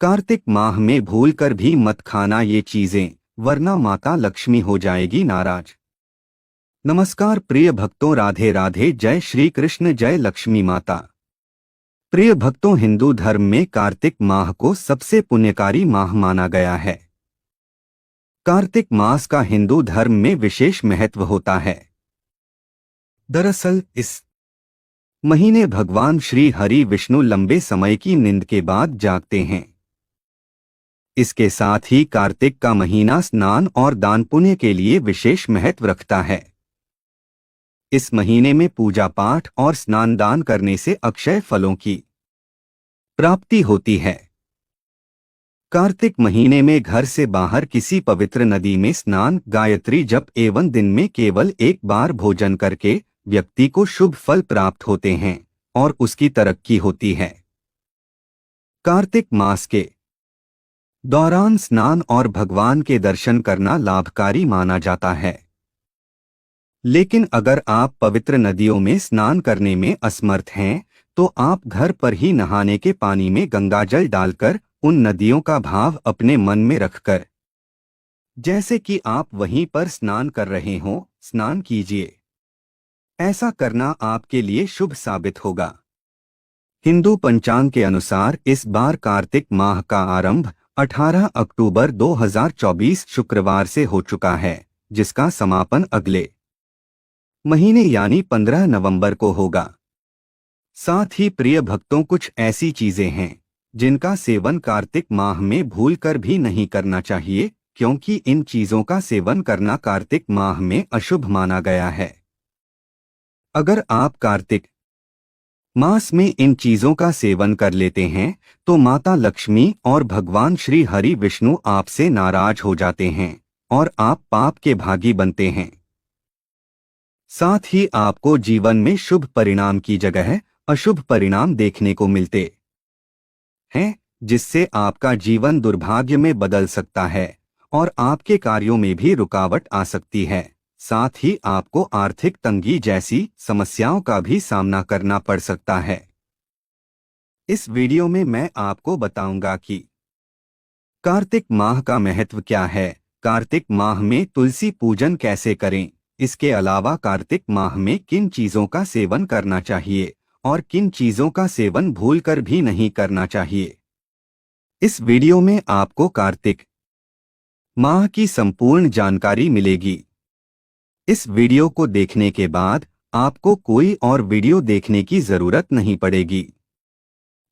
कार्तिक माह में भूलकर भी मत खाना ये चीजें, वरना माता लक्ष्मी हो जाएगी नाराज। नमस्कार प्रिय भक्तों, राधे राधे, जय श्री कृष्ण, जय लक्ष्मी माता। प्रिय भक्तों, हिंदू धर्म में कार्तिक माह को सबसे पुण्यकारी माह माना गया है। कार्तिक मास का हिंदू धर्म में विशेष महत्व होता है। दरअसल इस महीने भगवान श्री हरि विष्णु लंबे समय की नींद के बाद जागते हैं। इसके साथ ही कार्तिक का महीना स्नान और दान पुण्य के लिए विशेष महत्व रखता है। इस महीने में पूजा पाठ और स्नान दान करने से अक्षय फलों की प्राप्ति होती है। कार्तिक महीने में घर से बाहर किसी पवित्र नदी में स्नान, गायत्री जप एवं दिन में केवल एक बार भोजन करके व्यक्ति को शुभ फल प्राप्त होते हैं और उसकी तरक्की होती है। कार्तिक मास के दौरान स्नान और भगवान के दर्शन करना लाभकारी माना जाता है। लेकिन अगर आप पवित्र नदियों में स्नान करने में असमर्थ हैं, तो आप घर पर ही नहाने के पानी में गंगाजल डालकर उन नदियों का भाव अपने मन में रखकर, जैसे कि आप वहीं पर स्नान कर रहे हों, स्नान कीजिए। ऐसा करना आपके लिए शुभ साबित होगा। हिंदू पंचांग के अनुसार इस बार कार्तिक माह का आरंभ 18 अक्टूबर 2024 शुक्रवार से हो चुका है, जिसका समापन अगले महीने यानी 15 नवंबर को होगा। साथ ही प्रिय भक्तों, कुछ ऐसी चीजें हैं जिनका सेवन कार्तिक माह में भूलकर भी नहीं करना चाहिए, क्योंकि इन चीजों का सेवन करना कार्तिक माह में अशुभ माना गया है। अगर आप कार्तिक मास में इन चीजों का सेवन कर लेते हैं तो माता लक्ष्मी और भगवान श्री हरि विष्णु आपसे नाराज हो जाते हैं और आप पाप के भागी बनते हैं। साथ ही आपको जीवन में शुभ परिणाम की जगह अशुभ परिणाम देखने को मिलते हैं, जिससे आपका जीवन दुर्भाग्य में बदल सकता है और आपके कार्यों में भी रुकावट आ सकती है। साथ ही आपको आर्थिक तंगी जैसी समस्याओं का भी सामना करना पड़ सकता है। इस वीडियो में मैं आपको बताऊंगा कि कार्तिक माह का महत्व क्या है, कार्तिक माह में तुलसी पूजन कैसे करें, इसके अलावा कार्तिक माह में किन चीजों का सेवन करना चाहिए और किन चीजों का सेवन भूलकर भी नहीं करना चाहिए। इस वीडियो में आपको कार्तिक माह की संपूर्ण जानकारी मिलेगी। इस वीडियो को देखने के बाद आपको कोई और वीडियो देखने की जरूरत नहीं पड़ेगी।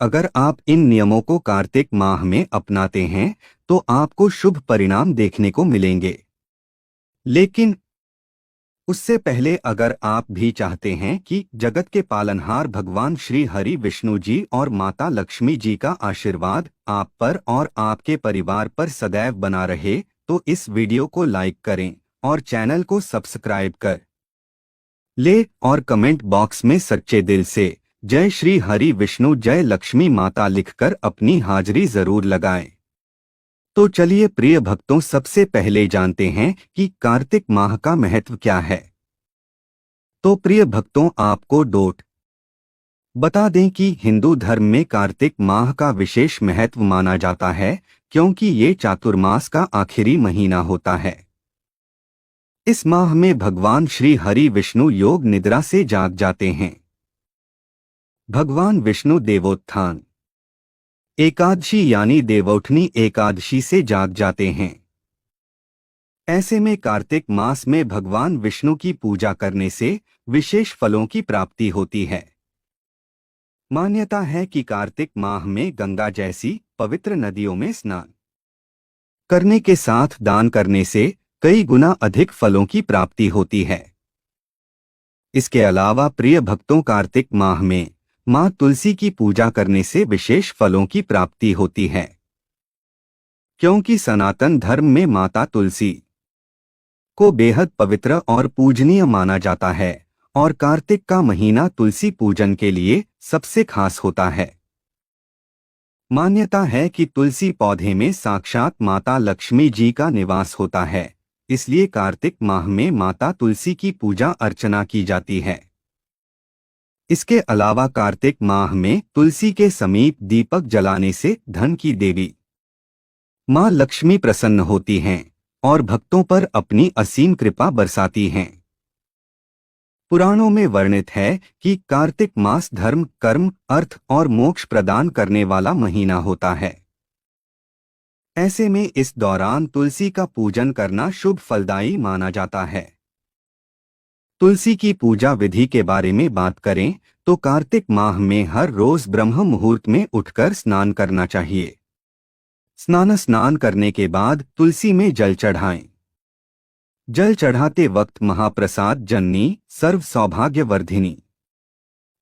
अगर आप इन नियमों को कार्तिक माह में अपनाते हैं तो आपको शुभ परिणाम देखने को मिलेंगे। लेकिन उससे पहले अगर आप भी चाहते हैं कि जगत के पालनहार भगवान श्री हरि विष्णु जी और माता लक्ष्मी जी का आशीर्वाद आप पर और आपके परिवार पर सदैव बना रहे, तो इस वीडियो को लाइक करें और चैनल को सब्सक्राइब कर ले और कमेंट बॉक्स में सच्चे दिल से जय श्री हरि विष्णु, जय लक्ष्मी माता लिखकर अपनी हाजिरी जरूर लगाएं। तो चलिए प्रिय भक्तों, सबसे पहले जानते हैं कि कार्तिक माह का महत्व क्या है। तो प्रिय भक्तों, आपको बता दें कि हिंदू धर्म में कार्तिक माह का विशेष महत्व माना जाता है, क्योंकि ये चातुर्मास का आखिरी महीना होता है। इस माह में भगवान श्री हरि विष्णु योग निद्रा से जाग जाते हैं। भगवान विष्णु देवोत्थान एकादशी यानी देवउठनी एकादशी से जाग जाते हैं। ऐसे में कार्तिक मास में भगवान विष्णु की पूजा करने से विशेष फलों की प्राप्ति होती है। मान्यता है कि कार्तिक माह में गंगा जैसी पवित्र नदियों में स्नान करने के साथ दान करने से कई गुना अधिक फलों की प्राप्ति होती है। इसके अलावा प्रिय भक्तों, कार्तिक माह में मां तुलसी की पूजा करने से विशेष फलों की प्राप्ति होती है, क्योंकि सनातन धर्म में माता तुलसी को बेहद पवित्र और पूजनीय माना जाता है और कार्तिक का महीना तुलसी पूजन के लिए सबसे खास होता है। मान्यता है कि तुलसी पौधे में साक्षात माता लक्ष्मी जी का निवास होता है, इसलिए कार्तिक माह में माता तुलसी की पूजा अर्चना की जाती है। इसके अलावा कार्तिक माह में तुलसी के समीप दीपक जलाने से धन की देवी माँ लक्ष्मी प्रसन्न होती हैं और भक्तों पर अपनी असीम कृपा बरसाती हैं। पुराणों में वर्णित है कि कार्तिक मास धर्म, कर्म, अर्थ और मोक्ष प्रदान करने वाला महीना होता है। ऐसे में इस दौरान तुलसी का पूजन करना शुभ फलदायी माना जाता है। तुलसी की पूजा विधि के बारे में बात करें तो कार्तिक माह में हर रोज ब्रह्म मुहूर्त में उठकर स्नान करना चाहिए। स्नान करने के बाद तुलसी में जल चढ़ाएं। जल चढ़ाते वक्त महाप्रसाद जननी सर्व सौभाग्यवर्धिनी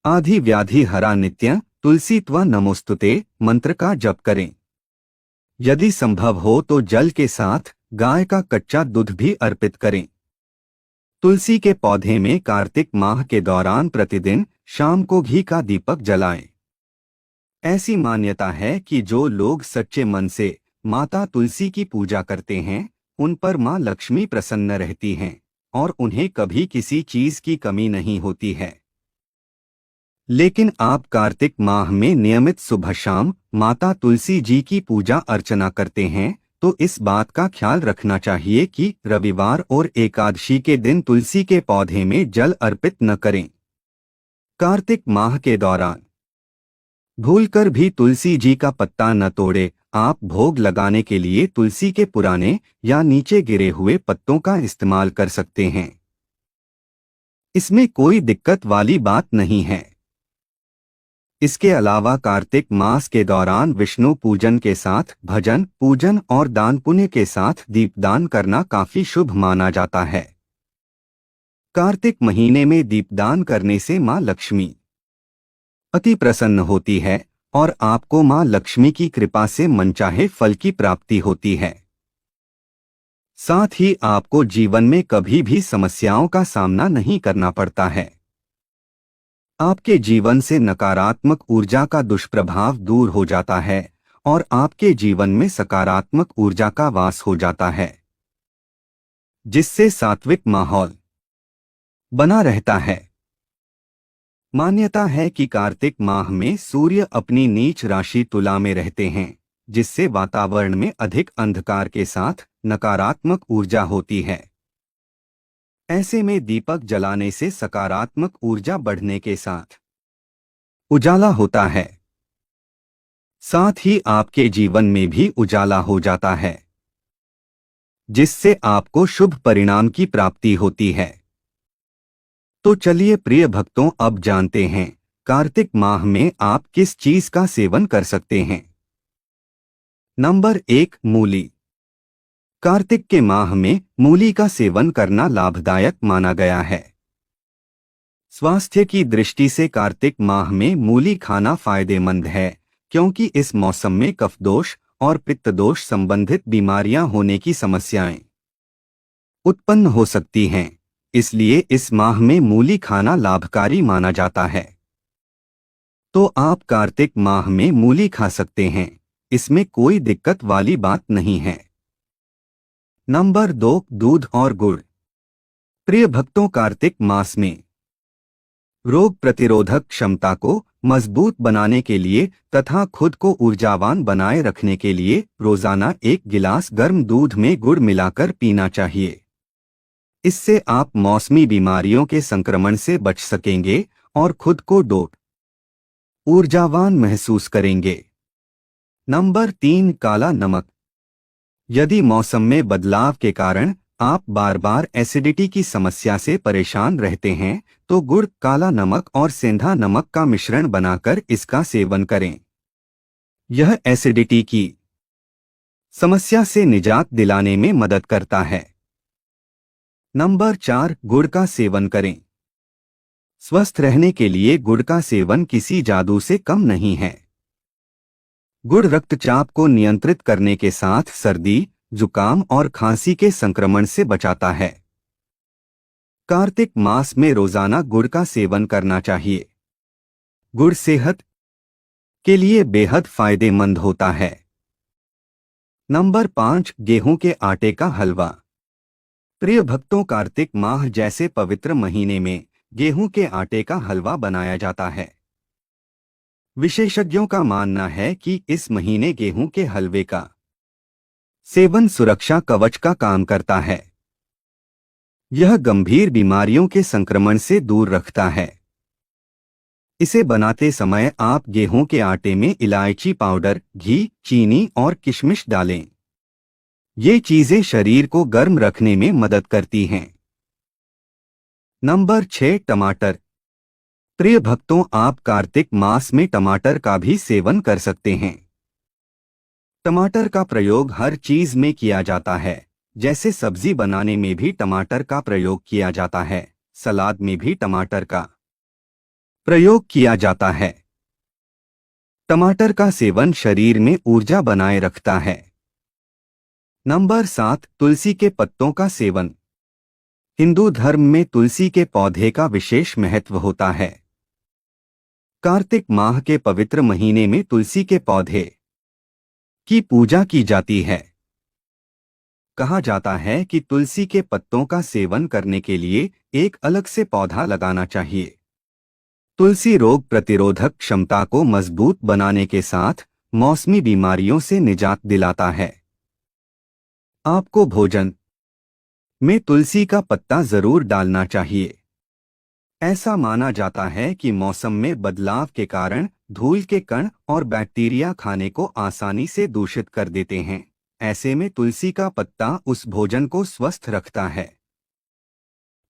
आधि व्याधि हरा नित्य तुलसी त्वा नमोस्तुते मंत्र का जप करें। यदि संभव हो तो जल के साथ गाय का कच्चा दूध भी अर्पित करें। तुलसी के पौधे में कार्तिक माह के दौरान प्रतिदिन शाम को घी का दीपक जलाएं। ऐसी मान्यता है कि जो लोग सच्चे मन से माता तुलसी की पूजा करते हैं उन पर मां लक्ष्मी प्रसन्न रहती हैं और उन्हें कभी किसी चीज की कमी नहीं होती है। लेकिन आप कार्तिक माह में नियमित सुबह शाम माता तुलसी जी की पूजा अर्चना करते हैं तो इस बात का ख्याल रखना चाहिए कि रविवार और एकादशी के दिन तुलसी के पौधे में जल अर्पित न करें। कार्तिक माह के दौरान भूलकर भी तुलसी जी का पत्ता न तोड़े। आप भोग लगाने के लिए तुलसी के पुराने या नीचे गिरे हुए पत्तों का इस्तेमाल कर सकते हैं। इसमें कोई दिक्कत वाली बात नहीं है। इसके अलावा कार्तिक मास के दौरान विष्णु पूजन के साथ भजन पूजन और दान पुण्य के साथ दीपदान करना काफी शुभ माना जाता है। कार्तिक महीने में दीपदान करने से मां लक्ष्मी अति प्रसन्न होती है और आपको मां लक्ष्मी की कृपा से मनचाहे फल की प्राप्ति होती है। साथ ही आपको जीवन में कभी भी समस्याओं का सामना नहीं करना पड़ता है। आपके जीवन से नकारात्मक ऊर्जा का दुष्प्रभाव दूर हो जाता है और आपके जीवन में सकारात्मक ऊर्जा का वास हो जाता है, जिससे सात्विक माहौल बना रहता है। मान्यता है कि कार्तिक माह में सूर्य अपनी नीच राशि तुला में रहते हैं, जिससे वातावरण में अधिक अंधकार के साथ नकारात्मक ऊर्जा होती है। ऐसे में दीपक जलाने से सकारात्मक ऊर्जा बढ़ने के साथ उजाला होता है। साथ ही आपके जीवन में भी उजाला हो जाता है, जिससे आपको शुभ परिणाम की प्राप्ति होती है। तो चलिए प्रिय भक्तों, अब जानते हैं कार्तिक माह में आप किस चीज का सेवन कर सकते हैं। नंबर 1, मूली। कार्तिक के माह में मूली का सेवन करना लाभदायक माना गया है। स्वास्थ्य की दृष्टि से कार्तिक माह में मूली खाना फायदेमंद है, क्योंकि इस मौसम में कफ दोष और पित्त दोष संबंधित बीमारियां होने की समस्याएं उत्पन्न हो सकती हैं। इसलिए इस माह में मूली खाना लाभकारी माना जाता है। तो आप कार्तिक माह में मूली खा सकते हैं, इसमें कोई दिक्कत वाली बात नहीं है। नंबर 2, दूध और गुड़। प्रिय भक्तों, कार्तिक मास में रोग प्रतिरोधक क्षमता को मजबूत बनाने के लिए तथा खुद को ऊर्जावान बनाए रखने के लिए रोजाना 1 गिलास गर्म दूध में गुड़ मिलाकर पीना चाहिए। इससे आप मौसमी बीमारियों के संक्रमण से बच सकेंगे और खुद को ऊर्जावान महसूस करेंगे। नंबर 3, काला नमक। यदि मौसम में बदलाव के कारण आप बार बार एसिडिटी की समस्या से परेशान रहते हैं तो गुड़, काला नमक और सेंधा नमक का मिश्रण बनाकर इसका सेवन करें। यह एसिडिटी की समस्या से निजात दिलाने में मदद करता है। नंबर 4, गुड़ का सेवन करें। स्वस्थ रहने के लिए गुड़ का सेवन किसी जादू से कम नहीं है। गुड़ रक्तचाप को नियंत्रित करने के साथ सर्दी, जुकाम और खांसी के संक्रमण से बचाता है। कार्तिक मास में रोजाना गुड़ का सेवन करना चाहिए। गुड़ सेहत के लिए बेहद फायदेमंद होता है। नंबर 5, गेहूं के आटे का हलवा। प्रिय भक्तों, कार्तिक माह जैसे पवित्र महीने में गेहूं के आटे का हलवा बनाया जाता है। विशेषज्ञों का मानना है कि इस महीने गेहूं के हलवे का सेवन सुरक्षा कवच का काम करता है। यह गंभीर बीमारियों के संक्रमण से दूर रखता है। इसे बनाते समय आप गेहूं के आटे में इलायची पाउडर, घी, चीनी और किशमिश डालें। ये चीजें शरीर को गर्म रखने में मदद करती हैं। नंबर 6, टमाटर। प्रिय भक्तों, आप कार्तिक मास में टमाटर का भी सेवन कर सकते हैं। टमाटर का प्रयोग हर चीज में किया जाता है, जैसे सब्जी बनाने में भी टमाटर का प्रयोग किया जाता है, सलाद में भी टमाटर का प्रयोग किया जाता है। टमाटर का सेवन शरीर में ऊर्जा बनाए रखता है। नंबर 7, तुलसी के पत्तों का सेवन। हिंदू धर्म में तुलसी के पौधे का विशेष महत्व होता है। कार्तिक माह के पवित्र महीने में तुलसी के पौधे की पूजा की जाती है। कहा जाता है कि तुलसी के पत्तों का सेवन करने के लिए एक अलग से पौधा लगाना चाहिए। तुलसी रोग प्रतिरोधक क्षमता को मजबूत बनाने के साथ मौसमी बीमारियों से निजात दिलाता है। आपको भोजन में तुलसी का पत्ता जरूर डालना चाहिए। ऐसा माना जाता है कि मौसम में बदलाव के कारण धूल के कण और बैक्टीरिया खाने को आसानी से दूषित कर देते हैं। ऐसे में तुलसी का पत्ता उस भोजन को स्वस्थ रखता है।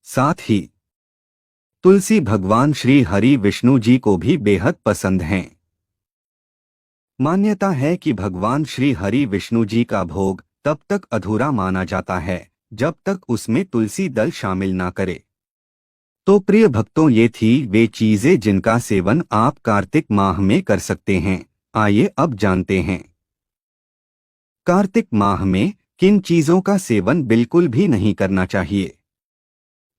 साथ ही तुलसी भगवान श्री हरि विष्णु जी को भी बेहद पसंद हैं। मान्यता है कि भगवान श्री हरि विष्णु जी का भोग तब तक अधूरा माना जाता है जब तक उसमें तुलसी दल शामिल ना करे। तो प्रिय भक्तों, ये थी वे चीजें जिनका सेवन आप कार्तिक माह में कर सकते हैं। आइए अब जानते हैं कार्तिक माह में किन चीजों का सेवन बिल्कुल भी नहीं करना चाहिए।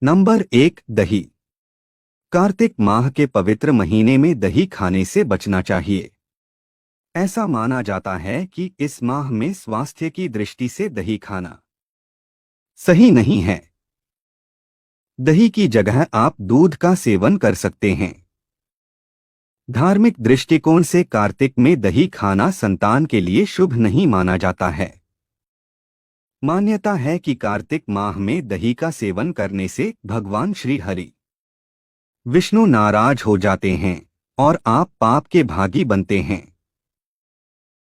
नंबर 1, दही। कार्तिक माह के पवित्र महीने में दही खाने से बचना चाहिए। ऐसा माना जाता है कि इस माह में स्वास्थ्य की दृष्टि से दही खाना सही नहीं है। दही की जगह आप दूध का सेवन कर सकते हैं। धार्मिक दृष्टिकोण से कार्तिक में दही खाना संतान के लिए शुभ नहीं माना जाता है। मान्यता है कि कार्तिक माह में दही का सेवन करने से भगवान श्री हरि विष्णु नाराज हो जाते हैं और आप पाप के भागी बनते हैं।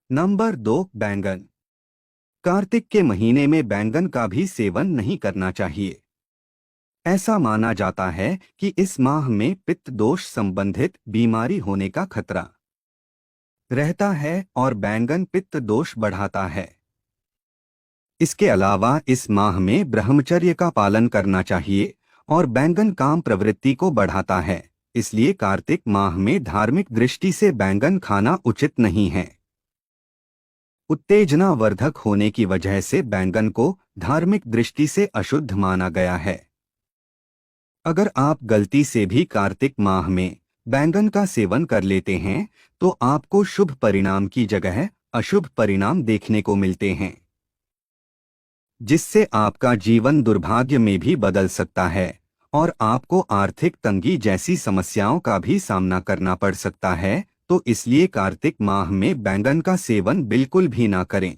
नंबर 2, बैंगन। कार्तिक के महीने में बैंगन का भी सेवन नहीं करना चाहिए। ऐसा माना जाता है कि इस माह में पित्त दोष संबंधित बीमारी होने का खतरा रहता है और बैंगन पित्त दोष बढ़ाता है। इसके अलावा इस माह में ब्रह्मचर्य का पालन करना चाहिए और बैंगन काम प्रवृत्ति को बढ़ाता है, इसलिए कार्तिक माह में धार्मिक दृष्टि से बैंगन खाना उचित नहीं है। उत्तेजना वर्धक होने की वजह से बैंगन को धार्मिक दृष्टि से अशुद्ध माना गया है। अगर आप गलती से भी कार्तिक माह में बैंगन का सेवन कर लेते हैं तो आपको शुभ परिणाम की जगह अशुभ परिणाम देखने को मिलते हैं, जिससे आपका जीवन दुर्भाग्य में भी बदल सकता है और आपको आर्थिक तंगी जैसी समस्याओं का भी सामना करना पड़ सकता है। तो इसलिए कार्तिक माह में बैंगन का सेवन बिल्कुल भी ना करें।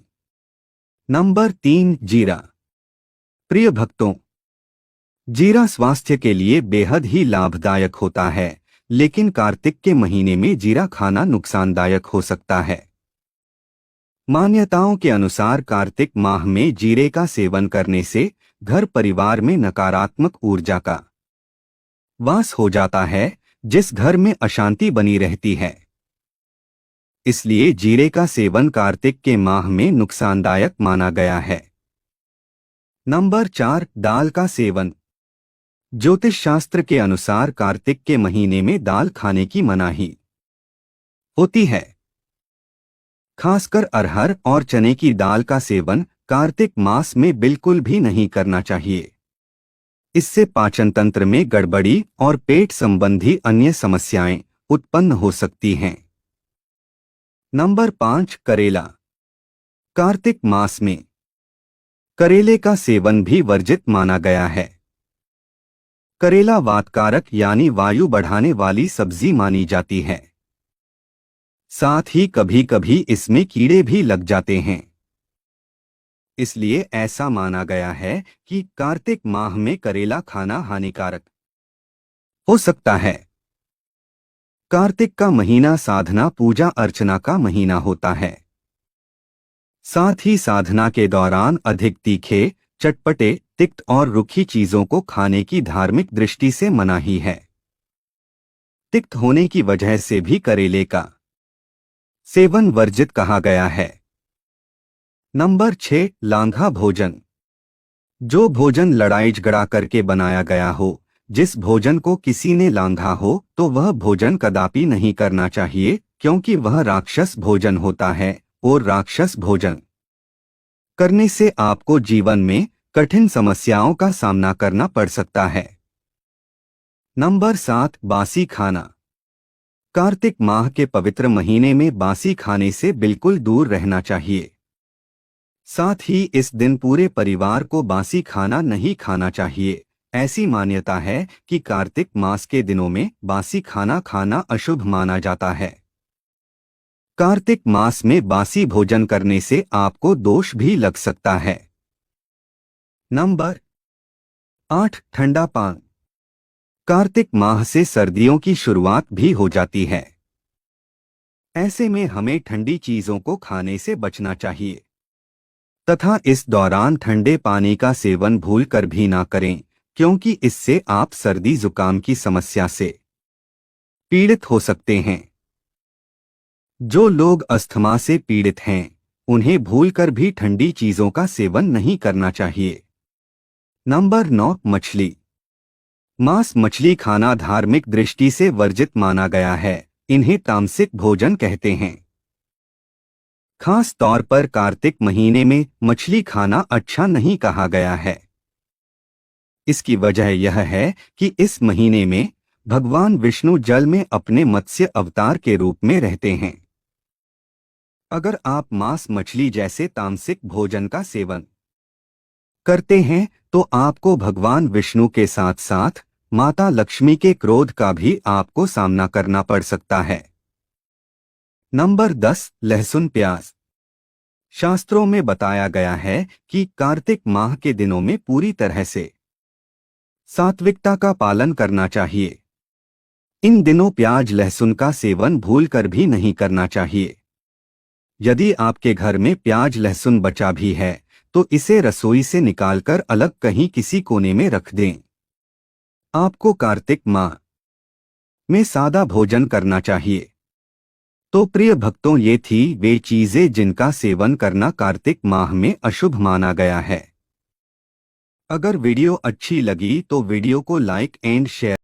नंबर 3, जीरा। प्रिय भक्तों, जीरा स्वास्थ्य के लिए बेहद ही लाभदायक होता है, लेकिन कार्तिक के महीने में जीरा खाना नुकसानदायक हो सकता है। मान्यताओं के अनुसार कार्तिक माह में जीरे का सेवन करने से घर परिवार में नकारात्मक ऊर्जा का वास हो जाता है, जिस घर में अशांति बनी रहती है। इसलिए जीरे का सेवन कार्तिक के माह में नुकसानदायक माना गया है। नंबर 4, दाल का सेवन। ज्योतिष शास्त्र के अनुसार कार्तिक के महीने में दाल खाने की मनाही होती है। खासकर अरहर और चने की दाल का सेवन कार्तिक मास में बिल्कुल भी नहीं करना चाहिए। इससे पाचन तंत्र में गड़बड़ी और पेट संबंधी अन्य समस्याएं उत्पन्न हो सकती हैं। नंबर 5, करेला। कार्तिक मास में करेले का सेवन भी वर्जित माना गया है। करेला वातकारक यानी वायु बढ़ाने वाली सब्जी मानी जाती है। साथ ही कभी कभी इसमें कीड़े भी लग जाते हैं। इसलिए ऐसा माना गया है कि कार्तिक माह में करेला खाना हानिकारक हो सकता है। कार्तिक का महीना साधना पूजा अर्चना का महीना होता है। साथ ही साधना के दौरान अधिक तीखे, चटपटे, तिक्त और रूखी चीजों को खाने की धार्मिक दृष्टि से मनाही है। तिक्त होने की वजह से भी करेले का सेवन वर्जित कहा गया है। नंबर 6, लांघा भोजन। जो भोजन लड़ाई झगड़ा करके बनाया गया हो, जिस भोजन को किसी ने लांघा हो, तो वह भोजन कदापि नहीं करना चाहिए, क्योंकि वह राक्षस भोजन होता है और राक्षस भोजन करने से आपको जीवन में कठिन समस्याओं का सामना करना पड़ सकता है। नंबर 7, बासी खाना। कार्तिक माह के पवित्र महीने में बासी खाने से बिल्कुल दूर रहना चाहिए। साथ ही इस दिन पूरे परिवार को बासी खाना नहीं खाना चाहिए। ऐसी मान्यता है कि कार्तिक मास के दिनों में बासी खाना खाना अशुभ माना जाता है। कार्तिक मास में बासी भोजन करने से आपको दोष भी लग सकता है। नंबर 8, ठंडा पान। कार्तिक माह से सर्दियों की शुरुआत भी हो जाती है। ऐसे में हमें ठंडी चीजों को खाने से बचना चाहिए तथा इस दौरान ठंडे पानी का सेवन भूलकर भी ना करें, क्योंकि इससे आप सर्दी जुकाम की समस्या से पीड़ित हो सकते हैं। जो लोग अस्थमा से पीड़ित हैं, उन्हें भूलकर भी ठंडी चीजों का सेवन नहीं करना चाहिए। नंबर 9, मछली। मांस मछली खाना धार्मिक दृष्टि से वर्जित माना गया है। इन्हें तामसिक भोजन कहते हैं। खास तौर पर कार्तिक महीने में मछली खाना अच्छा नहीं कहा गया है। इसकी वजह यह है कि इस महीने में भगवान विष्णु जल में अपने मत्स्य अवतार के रूप में रहते हैं। अगर आप मांस मछली जैसे तामसिक भोजन का सेवन करते हैं, तो आपको भगवान विष्णु के साथ साथ माता लक्ष्मी के क्रोध का भी आपको सामना करना पड़ सकता है। नंबर 10, लहसुन प्याज। शास्त्रों में बताया गया है कि कार्तिक माह के दिनों में पूरी तरह से सात्विकता का पालन करना चाहिए। इन दिनों प्याज लहसुन का सेवन भूलकर भी नहीं करना चाहिए। यदि आपके घर में प्याज लहसुन बचा भी है, तो इसे रसोई से निकालकर अलग कहीं किसी कोने में रख दें। आपको कार्तिक माह में सादा भोजन करना चाहिए। तो प्रिय भक्तों, ये थी वे चीजें जिनका सेवन करना कार्तिक माह में अशुभ माना गया है। अगर वीडियो अच्छी लगी तो वीडियो को लाइक एंड शेयर